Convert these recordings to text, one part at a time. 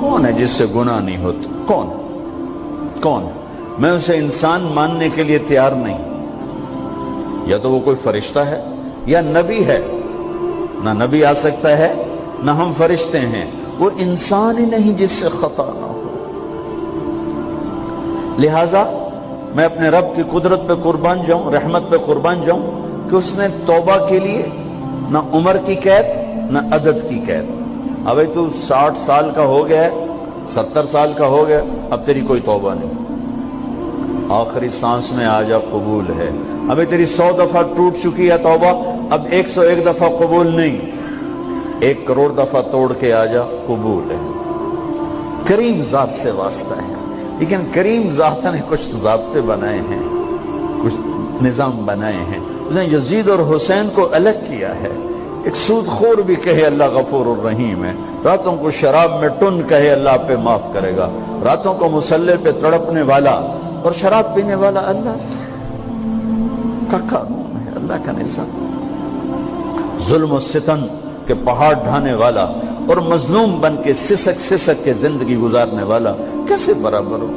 کون ہے جس سے گناہ نہیں ہوتا؟ کون کون؟ میں اسے انسان ماننے کے لیے تیار نہیں. یا تو وہ کوئی فرشتہ ہے یا نبی ہے. نہ نبی آ سکتا ہے نہ ہم فرشتے ہیں. وہ انسان ہی نہیں جس سے خطا نہ ہو. لہذا میں اپنے رب کی قدرت پہ قربان جاؤں, رحمت پہ قربان جاؤں کہ اس نے توبہ کے لیے نہ عمر کی قید نہ عدد کی قید. اب تو 60 سال کا ہو گیا, 70 سال کا ہو گیا, اب تیری کوئی توبہ نہیں. آخری سانس میں آ جا, قبول ہے. ابھی تیری 100 دفعہ ٹوٹ چکی ہے توبہ, اب 101 دفعہ قبول نہیں, 1 کروڑ دفعہ توڑ کے آ جا, قبول ہے. کریم ذات سے واسطہ ہے. لیکن کریم ذات نے کچھ ضابطے بنائے ہیں, کچھ نظام بنائے ہیں. اس نے یزید اور حسین کو الگ کیا ہے. ایک سود خور بھی کہے اللہ غفور الرحیم ہے, راتوں کو شراب میں ٹن کہے اللہ پہ معاف کرے گا, راتوں کو مصلی پہ تڑپنے والا اور شراب پینے والا اللہ کا قانون ہے, اللہ کا نظام. ظلم و ستم کے پہاڑ ڈھانے والا اور مظلوم بن کے سسک سسک کے زندگی گزارنے والا کیسے برابر ہو؟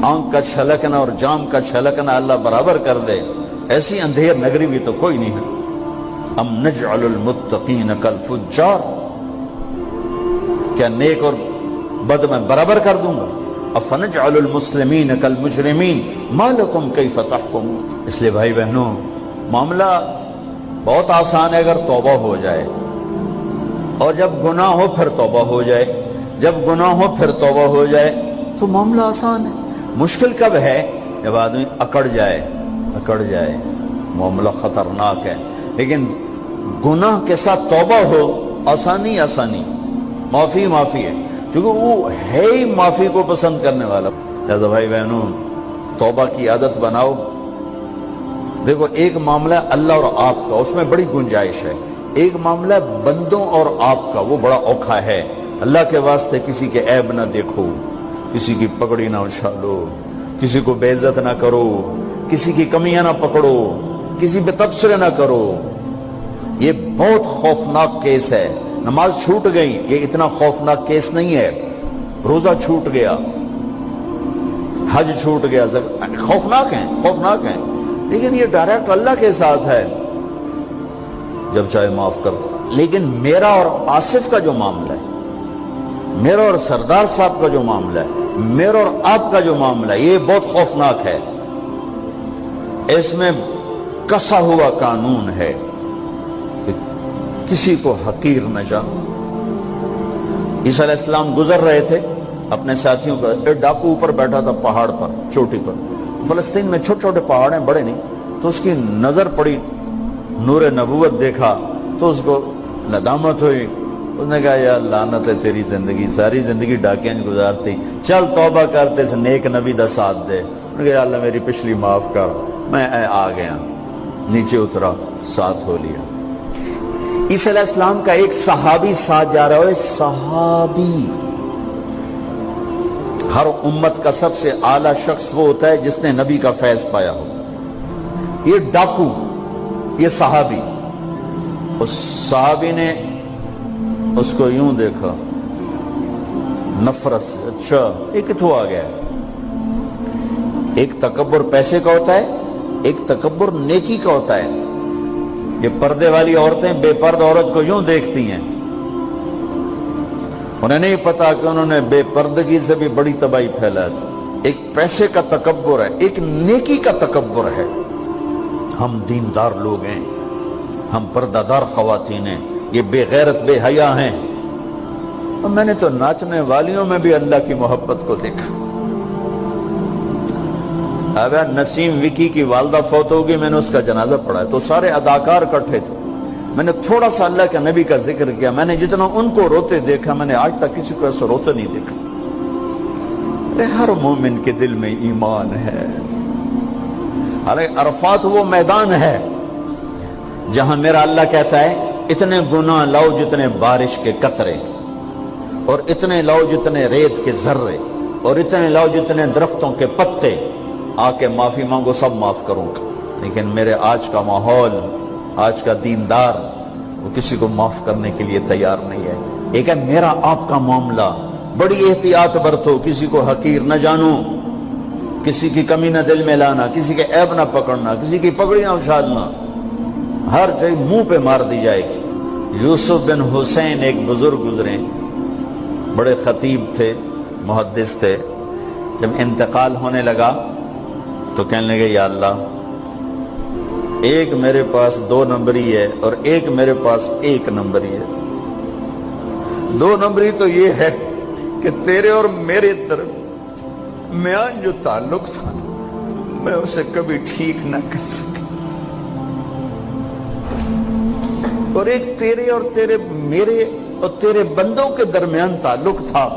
آنکھ کا چھلکنا اور جام کا چھلکنا اللہ برابر کر دے, ایسی اندھیر نگری بھی تو کوئی نہیں ہے. ام نجعل المتقین کالفجار, کیا نیک اور بد میں برابر کر دوں گا؟ افنجعل المسلمین کالمجرمین ما لکم کیف تحکمون. اس لیے بھائی بہنوں, معاملہ بہت آسان ہے اگر توبہ ہو جائے, اور جب گناہ ہو پھر توبہ ہو جائے, جب گناہ ہو پھر توبہ ہو جائے تو معاملہ آسان ہے. مشکل کب ہے؟ جب آدمی اکڑ جائے, معاملہ خطرناک ہے. لیکن گناہ کے ساتھ توبہ ہو, آسانی معافی ہے, کیونکہ وہ ہے ہی معافی کو پسند کرنے والا. لہذا بھائی بہنوں, توبہ کی عادت بناؤ. دیکھو, ایک معاملہ اللہ اور آپ کا, اس میں بڑی گنجائش ہے. ایک معاملہ بندوں اور آپ کا, وہ بڑا اوکھا ہے. اللہ کے واسطے کسی کے عیب نہ دیکھو, کسی کی پگڑی نہ اچھالو, کسی کو بے عزت نہ کرو, کسی کی کمیاں نہ پکڑو, کسی پہ تبصرے نہ کرو. یہ بہت خوفناک کیس ہے. نماز چھوٹ گئی, یہ اتنا خوفناک کیس نہیں ہے. روزہ چھوٹ گیا, حج چھوٹ گیا, خوفناک ہیں, لیکن یہ ڈائریکٹ اللہ کے ساتھ ہے, جب چاہے معاف کر دو. لیکن میرا اور آصف کا جو معاملہ ہے, میرا اور سردار صاحب کا جو معاملہ ہے, میرا اور آپ کا جو معاملہ ہے, یہ بہت خوفناک ہے. اس میں کسا ہوا قانون ہے کہ کسی کو حقیر نہ جانو. عیسیٰ علیہ السلام گزر رہے تھے اپنے ساتھیوں کا, ایک ڈاکو اوپر بیٹھا تھا پہاڑ پر, چوٹی پر. فلسطین میں چھوٹے چھوٹے پہاڑ ہیں, بڑے نہیں. تو اس کی نظر پڑی, نور نبوت دیکھا تو اس کو ندامت ہوئی. اس نے کہا یا لعنت ہے تیری زندگی, ساری زندگی ڈاکیاں گزارتی, چل توبہ کرتے سے نیک نبی دا ساتھ دے. انہوں نے کہا یا اللہ میری پچھلی معاف کر. میں آ گیا, نیچے اترا, ساتھ ہو لیا. عیسیٰ علیہ السلام کا ایک صحابی ساتھ جا رہا ہے. صحابی, ہر امت کا سب سے اعلیٰ شخص وہ ہوتا ہے جس نے نبی کا فیض پایا ہو. یہ ڈاکو, یہ صحابی. اس صحابی نے اس کو یوں دیکھا نفرت سے, اچھا یہ کتوں آ گیا. ایک تکبر پیسے کا ہوتا ہے, ایک تکبر نیکی کا ہوتا ہے. یہ پردے والی عورتیں بے پردہ عورت کو یوں دیکھتی ہیں, انہیں نہیں پتا کہ انہوں نے بے پردگی سے بھی بڑی تباہی پھیلا تھی. ایک پیسے کا تکبر ہے, ایک نیکی کا تکبر ہے. ہم دیندار لوگ ہیں, ہم پردہ دار خواتین ہیں, یہ بے غیرت بے حیا ہیں. اور میں نے تو ناچنے والیوں میں بھی اللہ کی محبت کو دیکھا. اب نسیم وکی کی والدہ فوت ہوگی, میں نے اس کا جنازہ پڑھا, تو سارے اداکار اکٹھے تھے. میں نے تھوڑا سا اللہ کے نبی کا ذکر کیا. میں نے جتنا ان کو روتے دیکھا, میں نے آج تک کسی کو ایسا روتے نہیں دیکھا. ہر مومن کے دل میں ایمان ہے. عرفات وہ میدان ہے جہاں میرا اللہ کہتا ہے اتنے گناہ لاؤ جتنے بارش کے قطرے, اور اتنے لاؤ جتنے ریت کے ذرے, اور اتنے لاؤ جتنے درختوں کے پتے, آ کے معافی مانگو, سب معاف کروں گا. لیکن میرے آج کا ماحول, آج کا دیندار, وہ کسی کو معاف کرنے کے لیے تیار نہیں ہے. ایک ہے میرا آپ کا معاملہ، بڑی احتیاط برتو، کسی کو حقیر نہ جانو، کسی کی کمی نہ دل میں لانا، کسی کے عیب نہ پکڑنا، کسی کی پگڑی نہ اچھالنا، ہر چیز منہ پہ مار دی جائے گی۔ یوسف بن حسین ایک بزرگ گزرے، بڑے خطیب تھے، محدث تھے، جب انتقال ہونے لگا تو کہنے لگے یا اللہ، ایک میرے پاس 2 نمبری ہے اور ایک میرے پاس 1 نمبری ہے۔ 2 نمبری تو یہ ہے کہ تیرے اور میرے درمیان جو تعلق تھا میں اسے کبھی ٹھیک نہ کر سکا، اور ایک تیرے اور میرے اور تیرے بندوں کے درمیان تعلق تھا،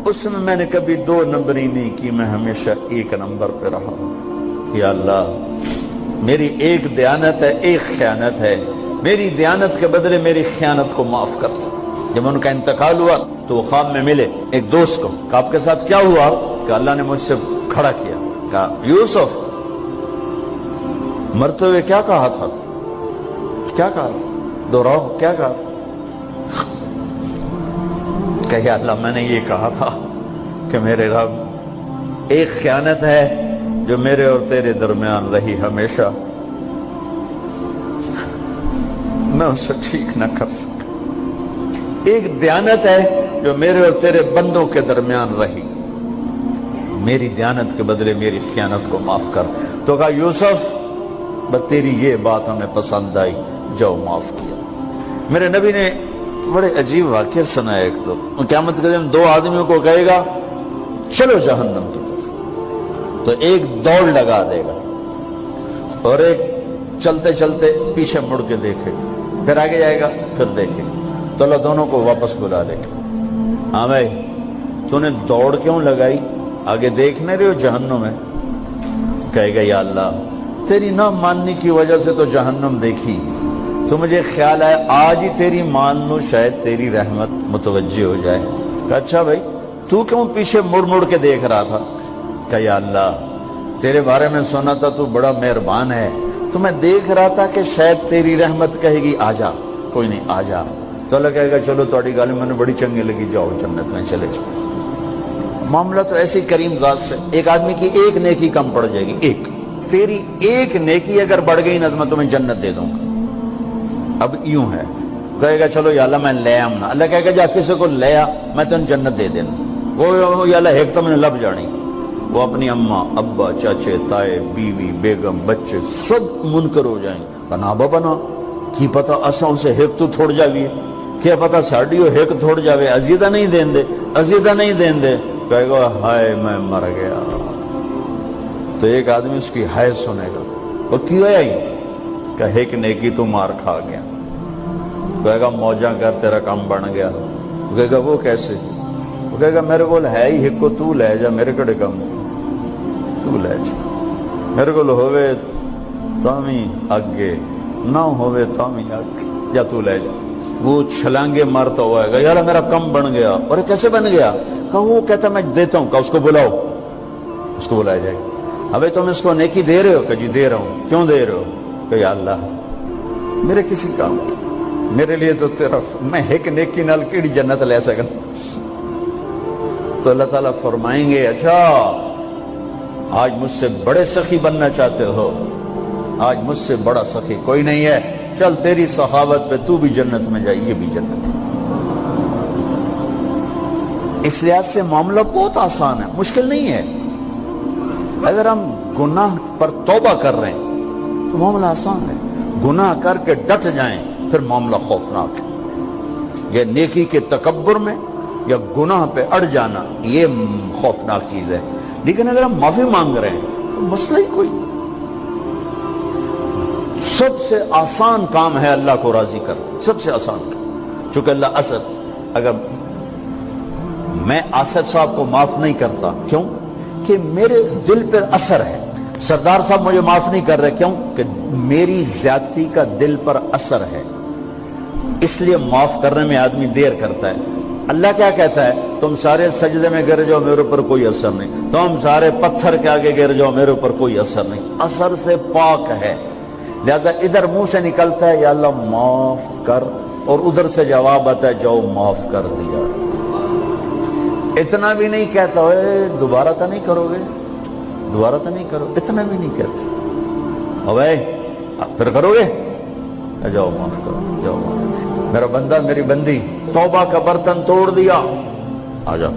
اس میں نے کبھی 2 نمبری نہیں کی، میں ہمیشہ 1 نمبر پہ رہا۔ یا اللہ، میری ایک دیانت ہے، ایک خیانت ہے، میری دیانت کے بدلے میری خیانت کو معاف کر۔ جب ان کا انتقال ہوا تو وہ خواب میں ملے ایک دوست کو، کہ آپ کے ساتھ کیا ہوا؟ کہ اللہ نے مجھ سے کھڑا کیا، کہا یوسف مرتے ہوئے کیا کہا تھا؟ کیا کہا تھا؟ دوہراؤ، کیا کہا؟ کہ یا اللہ، میں نے یہ کہا تھا کہ میرے رب، ایک خیانت ہے جو میرے اور تیرے درمیان رہی ہمیشہ، میں اسے ٹھیک نہ کر سکا، ایک دیانت ہے جو میرے اور تیرے بندوں کے درمیان رہی، میری دیانت کے بدلے میری خیانت کو معاف کر۔ تو کہا یوسف، بس تیری یہ بات ہمیں پسند آئی، جاؤ معاف کیا۔ میرے نبی نے بڑے عجیب واقعہ سنا ہے۔ ایک تو قیامت کے دن 2 آدمیوں کو کہے گا چلو جہنم کی طرف، تو ایک دوڑ لگا دے گا اور ایک چلتے چلتے پیچھے مڑ کے دیکھے گا، پھر آگے جائے گا، پھر دیکھے گا، تو اللہ دونوں کو واپس بلا دے گا۔ ہاں بھائی، تو نے دوڑ کیوں لگائی؟ آگے دیکھنے رہے ہو جہنم ہے؟ کہے گا یا اللہ، تیری نہ ماننے کی وجہ سے تو جہنم دیکھی، تو مجھے خیال آیا آج ہی تیری مان لوں، شاید تیری رحمت متوجہ ہو جائے۔ کہا اچھا بھائی، تو کیوں پیچھے مڑ مڑ کے دیکھ رہا تھا؟ کہ یا اللہ، تیرے بارے میں سنا تھا تو بڑا مہربان ہے، تو میں دیکھ رہا تھا کہ شاید تیری رحمت کہے گی آ جا، کوئی نہیں آ جا، تو اللہ کہے گا چلو تھوڑی گالی میں نے بڑی چنگی لگی، جاؤ جنت میں چلے جاؤ۔ معاملہ تو ایسی کریم ذات سے، ایک آدمی کی ایک نیکی کم پڑ جائے گی، ایک تیری ایک نیکی اگر بڑھ گئی نا تو میں تمہیں جنت دے دوں گا۔ اب یوں ہے، کہے گا چلو یا اللہ میں لے آؤں نا، اللہ کہے گا جا کسی کو لے آ، میں تمہیں جنت دے دینا۔ وہ یا اللہ ایک تو میں نے لب جانی، وہ اپنی اماں، ابا، چاچے، تائے، بیوی، بیگم، بچے سب منکر ہو جائیں، بنا بنا کی پتا اساں اسے ایک تو تھوڑ جاوی، کیا پتا ساڑیو ایک تھوڑ جاوے، عزیدہ نہیں دین دے، عزیدہ نہیں دین دے، کہے گا ہائے میں مر گیا۔ تو ایک آدمی اس کی ہائے سنے گا، وہ کیوں ہے ہی؟ کہے کہ نیکی تو مار کھا گیا، کہے گا موجہ کر تیرا کام بن گیا، کہے گا وہ کیسے؟ وہ کہے گا میرے کو ہے ہی ایک کو، تو لے جا، میرے کڑے کام تھی، تو لے جا، میرے کو ہوئے تامی آگے نہ ہوئے تامی آگے، یا تو لے جا۔ وہ چھلانگے مارتا ہوا ہے، یار میرا کم بن گیا، اور کیسے بن گیا؟ کہا وہ کہتا میں دیتا ہوں، کہا اس کو بلاؤ، اس کو بلایا جائے گا۔ ابھی تم اس کو نیکی دے رہے ہو؟ کہ جی دے رہا ہوں۔ کیوں دے رہے ہو؟ کہ یا اللہ میرے کسی کام کی، میرے لیے تو تیرا، میں ایک نیکی نال کیڑی جنت لے سکن۔ تو اللہ تعالیٰ فرمائیں گے اچھا آج مجھ سے بڑے سخی بننا چاہتے ہو؟ آج مجھ سے بڑا سخی کوئی نہیں ہے، چل تیری سخاوت پہ تو بھی جنت میں جائے، یہ بھی جنت ہے۔ اس لحاظ سے معاملہ بہت آسان ہے، مشکل نہیں ہے۔ اگر ہم گناہ پر توبہ کر رہے ہیں تو معاملہ آسان ہے، گناہ کر کے ڈٹ جائیں پھر معاملہ خوفناک ہے۔ یہ نیکی کے تکبر میں یا گناہ پہ اڑ جانا یہ خوفناک چیز ہے، لیکن اگر ہم معافی مانگ رہے ہیں تو مسئلہ ہی کوئی۔ سب سے آسان کام ہے اللہ کو راضی کرنا، سب سے آسان کام۔ چونکہ اللہ اسد، اگر میں آصف صاحب کو معاف نہیں کرتا، کیوں کہ میرے دل پر اثر ہے، سردار صاحب مجھے معاف نہیں کر رہے، کیوں کہ میری زیادتی کا دل پر اثر ہے، اس لیے معاف کرنے میں آدمی دیر کرتا ہے۔ اللہ کیا کہتا ہے؟ تم سارے سجدے میں گر جاؤ، میرے اوپر کوئی اثر نہیں، تم سارے پتھر کے آگے گر جاؤ، میرے اوپر کوئی اثر نہیں، اثر سے پاک ہے۔ لہذا ادھر منہ سے نکلتا ہے یا اللہ معاف کر، اور ادھر سے جواب آتا ہے جاؤ معاف کر دیا. اتنا بھی نہیں کہتا اے دوبارہ تو نہیں کرو گے, دوبارہ تو نہیں کرو, اتنا بھی نہیں کہتا. اوے پھر کرو گے, جاؤ معاف کرو, جاؤ معاف. میرا بندہ میری بندی توبہ کا برتن توڑ دیا, آجا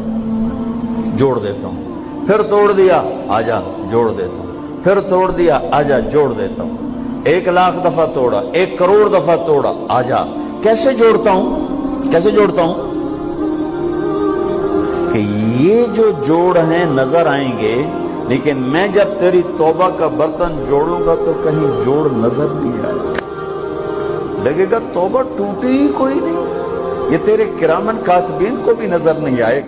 جوڑ دیتا ہوں. پھر توڑ دیا, آجا جوڑ دیتا ہوں. پھر توڑ دیا, آجا جوڑ دیتا ہوں. 1,00,000 دفعہ توڑا, 1 کروڑ دفعہ توڑا, آجا. کیسے جوڑتا ہوں, کیسے جوڑتا ہوں کہ یہ جو جوڑ ہیں نظر آئیں گے, لیکن میں جب تیری توبہ کا برتن جوڑوں گا تو کہیں جوڑ نظر نہیں آئے گا, لگے گا توبہ ٹوٹی ہی کوئی نہیں. یہ تیرے کرامن کاتبین کو بھی نظر نہیں آئے گا.